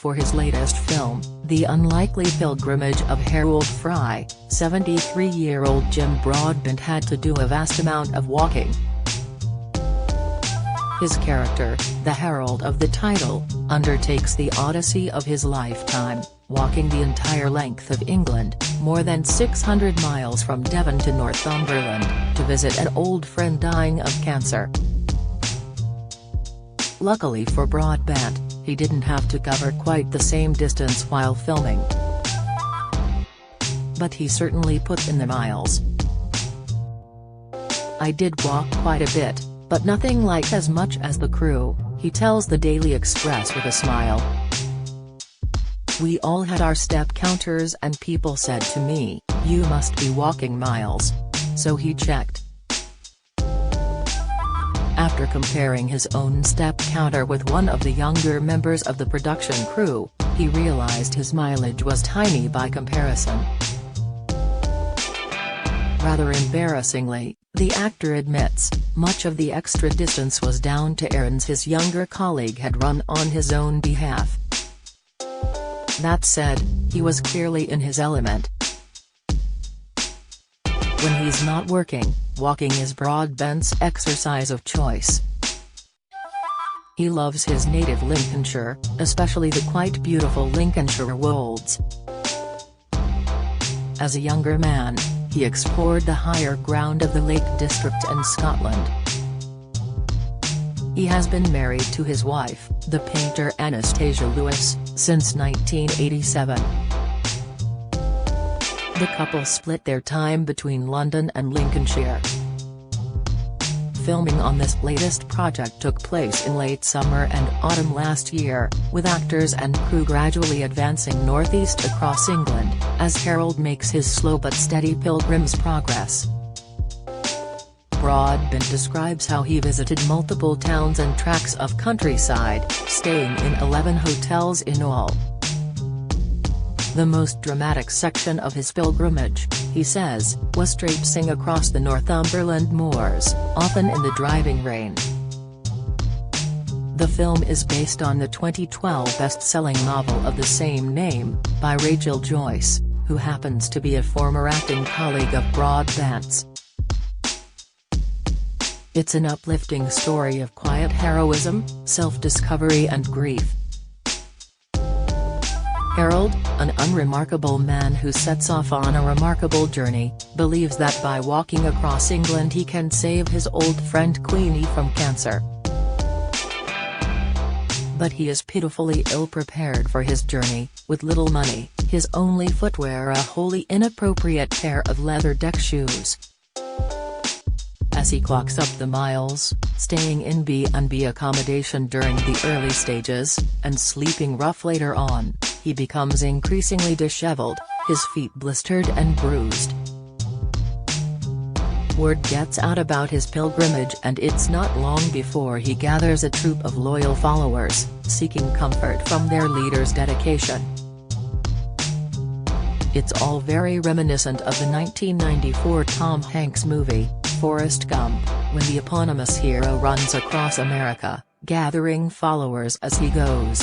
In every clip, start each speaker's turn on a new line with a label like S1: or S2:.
S1: for his latest film, The Unlikely Pilgrimage of Harold Fry, 73-year-old Jim Broadbent had to do a vast amount of walking. His character, the Harold of the title, undertakes the odyssey of his lifetime, walking the entire length of England, more than 600 miles from Devon to Northumberland, to visit an old friend dying of cancer. Luckily for Broadbent, he didn't have to cover quite the same distance while filming. But he certainly put in the miles. "I did walk quite a bit, but nothing like as much as the crew," he tells the Daily Express with a smile. "We all had our step counters and people said to me, 'You must be walking miles.' So he checked." After comparing his own step counter with one of the younger members of the production crew, he realized his mileage was tiny by comparison. Rather embarrassingly, the actor admits, much of the extra distance was down to errands his younger colleague had run on his own behalf. That said, he was clearly in his element. When he's not working, walking is Broadbent's exercise of choice. He loves his native Lincolnshire, especially the quite beautiful Lincolnshire wolds. As a younger man, he explored the higher ground of the Lake District and Scotland. He has been married to his wife, the painter Anastasia Lewis, since 1987. The couple split their time between London and Lincolnshire. Filming on this latest project took place in late summer and autumn last year, with actors and crew gradually advancing northeast across England, as Harold makes his slow but steady pilgrim's progress. Broadbent describes how he visited multiple towns and tracts of countryside, staying in 11 hotels in all. The most dramatic section of his pilgrimage, he says, was traipsing across the Northumberland moors, often in the driving rain. The film is based on the 2012 best-selling novel of the same name, by Rachel Joyce, who happens to be a former acting colleague of Broadbent's. It's an uplifting story of quiet heroism, self-discovery and grief. Harold, an unremarkable man who sets off on a remarkable journey, believes that by walking across England he can save his old friend Queenie from cancer. But he is pitifully ill-prepared for his journey, with little money, his only footwear a wholly inappropriate pair of leather deck shoes. As he clocks up the miles, staying in B&B accommodation during the early stages, and sleeping rough later on, he becomes increasingly disheveled, his feet blistered and bruised. Word gets out about his pilgrimage and it's not long before he gathers a troop of loyal followers, seeking comfort from their leader's dedication. It's all very reminiscent of the 1994 Tom Hanks movie, Forrest Gump, when the eponymous hero runs across America, gathering followers as he goes.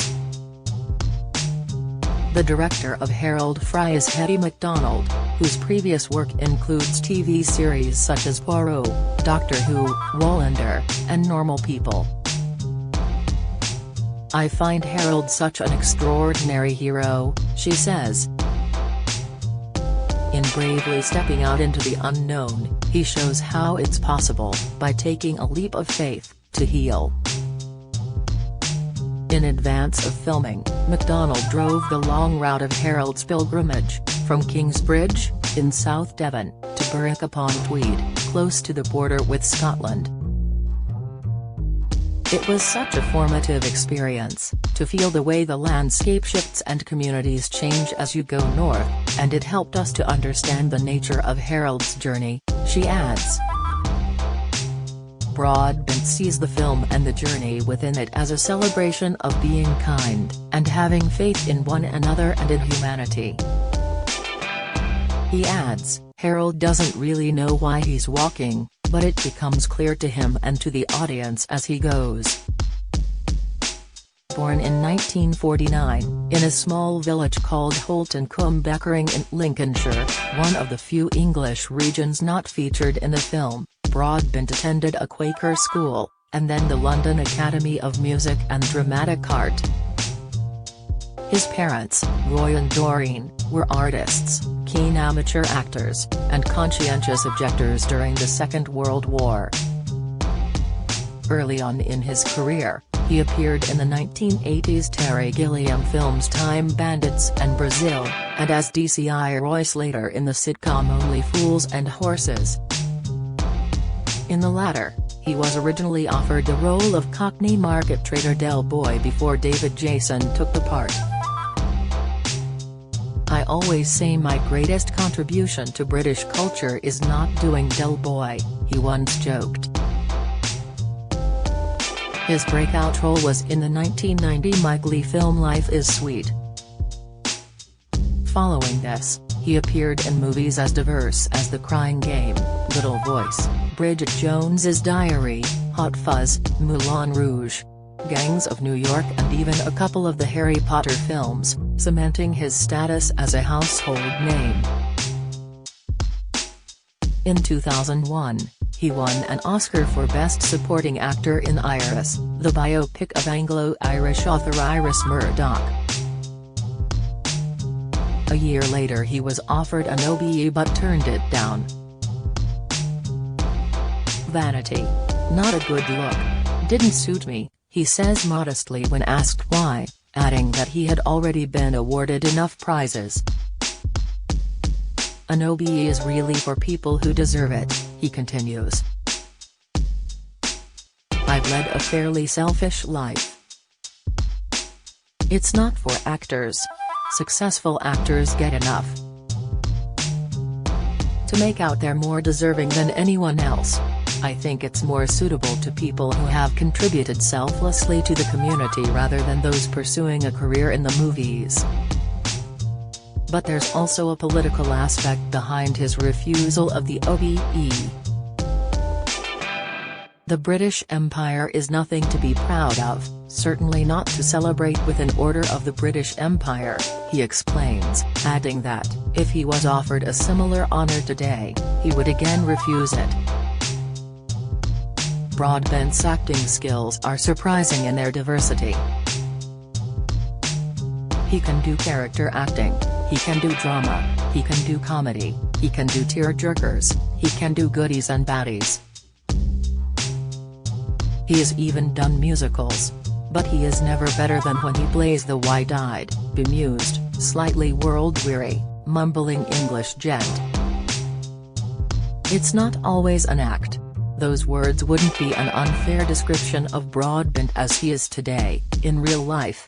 S1: The director of Harold Fry is Hetty MacDonald, whose previous work includes TV series such as Poirot, Doctor Who, Wallander, and Normal People. "I find Harold such an extraordinary hero," she says. In bravely stepping out into the unknown, he shows how it's possible, by taking a leap of faith, to heal. In advance of filming, MacDonald drove the long route of Harold's pilgrimage, from Kingsbridge, in South Devon, to Berwick-upon-Tweed, close to the border with Scotland. It was such a formative experience, to feel the way the landscape shifts and communities change as you go north, and it helped us to understand the nature of Harold's journey, she adds. Broadbent sees the film and the journey within it as a celebration of being kind, and having faith in one another and in humanity. He adds, Harold doesn't really know why he's walking, but it becomes clear to him and to the audience as he goes. born in 1949, in a small village called Holton-cum-Beckering in Lincolnshire, one of the few English regions not featured in the film. Broadbent attended a Quaker school, and then the London Academy of Music and Dramatic Art. His parents, Roy and Doreen, were artists, keen amateur actors, and conscientious objectors during the Second World War. Early on in his career, he appeared in the 1980s Terry Gilliam films Time Bandits and Brazil, and as DCI Royce later in the sitcom Only Fools and Horses. In the latter, he was originally offered the role of Cockney market trader Del Boy before David Jason took the part. "I always say my greatest contribution to British culture is not doing Del Boy," he once joked. His breakout role was in the 1990 Mike Leigh film Life is Sweet. Following this, he appeared in movies as diverse as The Crying Game, Little Voice, Bridget Jones's Diary, Hot Fuzz, Moulin Rouge, Gangs of New York and even a couple of the Harry Potter films, cementing his status as a household name. In 2001, he won an Oscar for Best Supporting Actor in Iris, the biopic of Anglo-Irish author Iris Murdoch. A year later he was offered an OBE but turned it down. "Vanity. Not a good look. Didn't suit me," he says modestly when asked why, adding that he had already been awarded enough prizes. "An OBE is really for people who deserve it," he continues. "I've led a fairly selfish life. It's not for actors. Successful actors get enough to make out they're more deserving than anyone else. I think it's more suitable to people who have contributed selflessly to the community rather than those pursuing a career in the movies." But there's also a political aspect behind his refusal of the OBE. "The British Empire is nothing to be proud of, certainly not to celebrate with an Order of the British Empire," he explains, adding that, if he was offered a similar honour today, he would again refuse it. Broadbent's acting skills are surprising in their diversity. He can do character acting, he can do drama, he can do comedy, he can do tearjerkers, he can do goodies and baddies. He has even done musicals. But he is never better than when he plays the wide-eyed, bemused, slightly world-weary, mumbling English gent. It's not always an act. Those words wouldn't be an unfair description of Broadbent as he is today, in real life.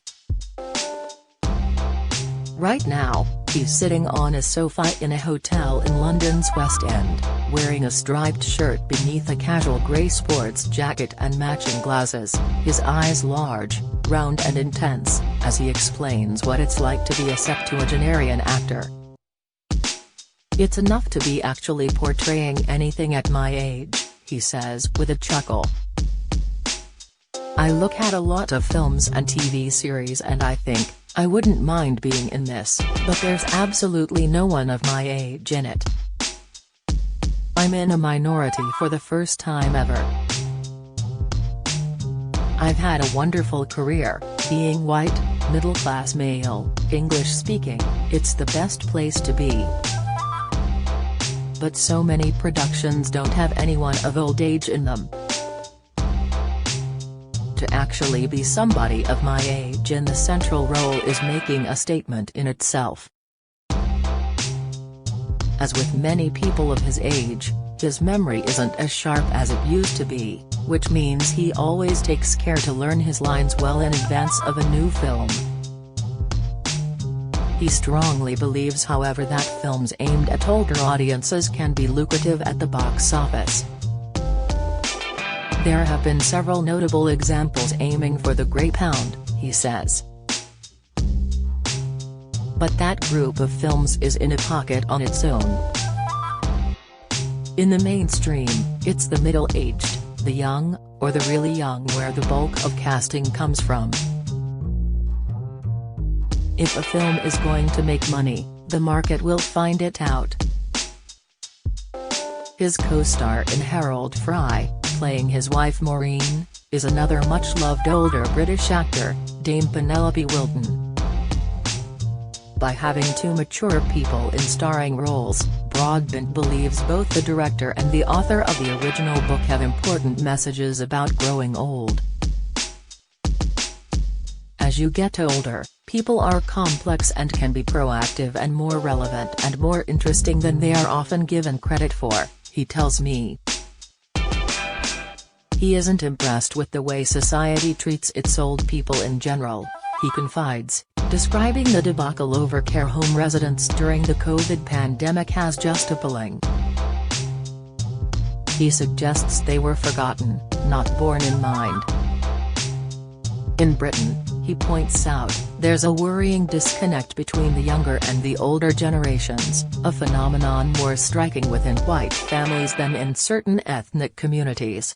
S1: Right now, he's sitting on a sofa in a hotel in London's West End, wearing a striped shirt beneath a casual grey sports jacket and matching glasses, his eyes large, round and intense, as he explains what it's like to be a septuagenarian actor. "It's enough to be actually portraying anything at my age," he says with a chuckle. "I look at a lot of films and TV series and I think, I wouldn't mind being in this, but there's absolutely no one of my age in it. I'm in a minority for the first time ever. I've had a wonderful career, being white, middle-class male, English-speaking, it's the best place to be. But so many productions don't have anyone of old age in them. To actually be somebody of my age in the central role is making a statement in itself." As with many people of his age, his memory isn't as sharp as it used to be, which means he always takes care to learn his lines well in advance of a new film. He strongly believes, however, that films aimed at older audiences can be lucrative at the box office. "There have been several notable examples aiming for the Grey Pound," he says. "But that group of films is in a pocket on its own. In the mainstream, it's the middle-aged, the young, or the really young where the bulk of casting comes from. If a film is going to make money, the market will find it out. His co-star in Harold Fry, playing his wife Maureen, is another much-loved older British actor, Dame Penelope Wilton. By having two mature people in starring roles, Broadbent believes both the director and the author of the original book have important messages about growing old. As you get older, people are complex and can be proactive and more relevant and more interesting than they are often given credit for, he tells me. He isn't impressed with the way society treats its old people in general, he confides, describing the debacle over care home residents during the COVID pandemic as just appalling. He suggests they were forgotten, not borne in mind. In Britain, he points out, there's a worrying disconnect between the younger and the older generations, a phenomenon more striking within white families than in certain ethnic communities.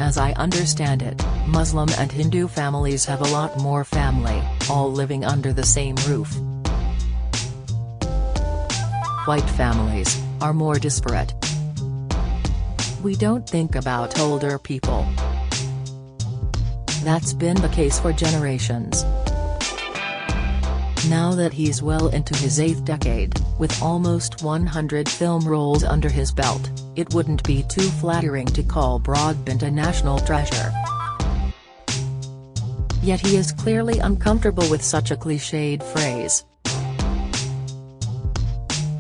S1: As I understand it, Muslim and Hindu families have a lot more family, all living under the same roof. White families are more disparate. We don't think about older people. That's been the case for generations. Now that he's well into his 8th decade, with almost 100 film roles under his belt, it wouldn't be too flattering to call Broadbent a national treasure. Yet he is clearly uncomfortable with such a cliched phrase.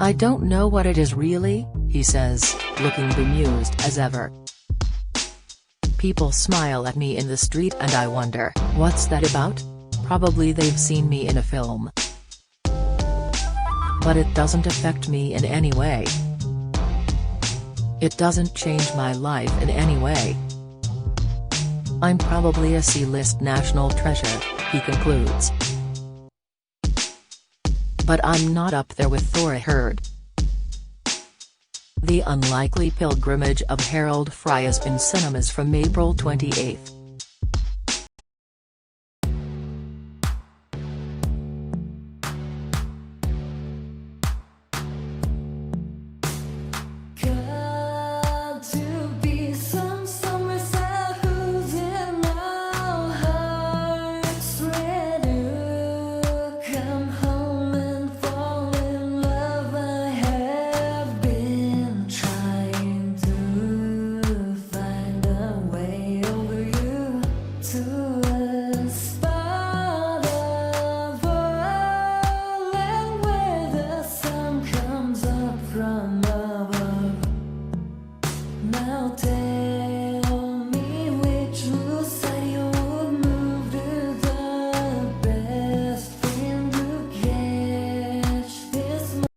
S1: I don't know what it is really, he says, looking bemused as ever. People smile at me in the street and I wonder, what's that about? Probably they've seen me in a film. But it doesn't affect me in any way. It doesn't change my life in any way. I'm probably a C-list national treasure, he concludes. But I'm not up there with Thor Hurd. The Unlikely Pilgrimage of Harold Fry is in cinemas from April 28.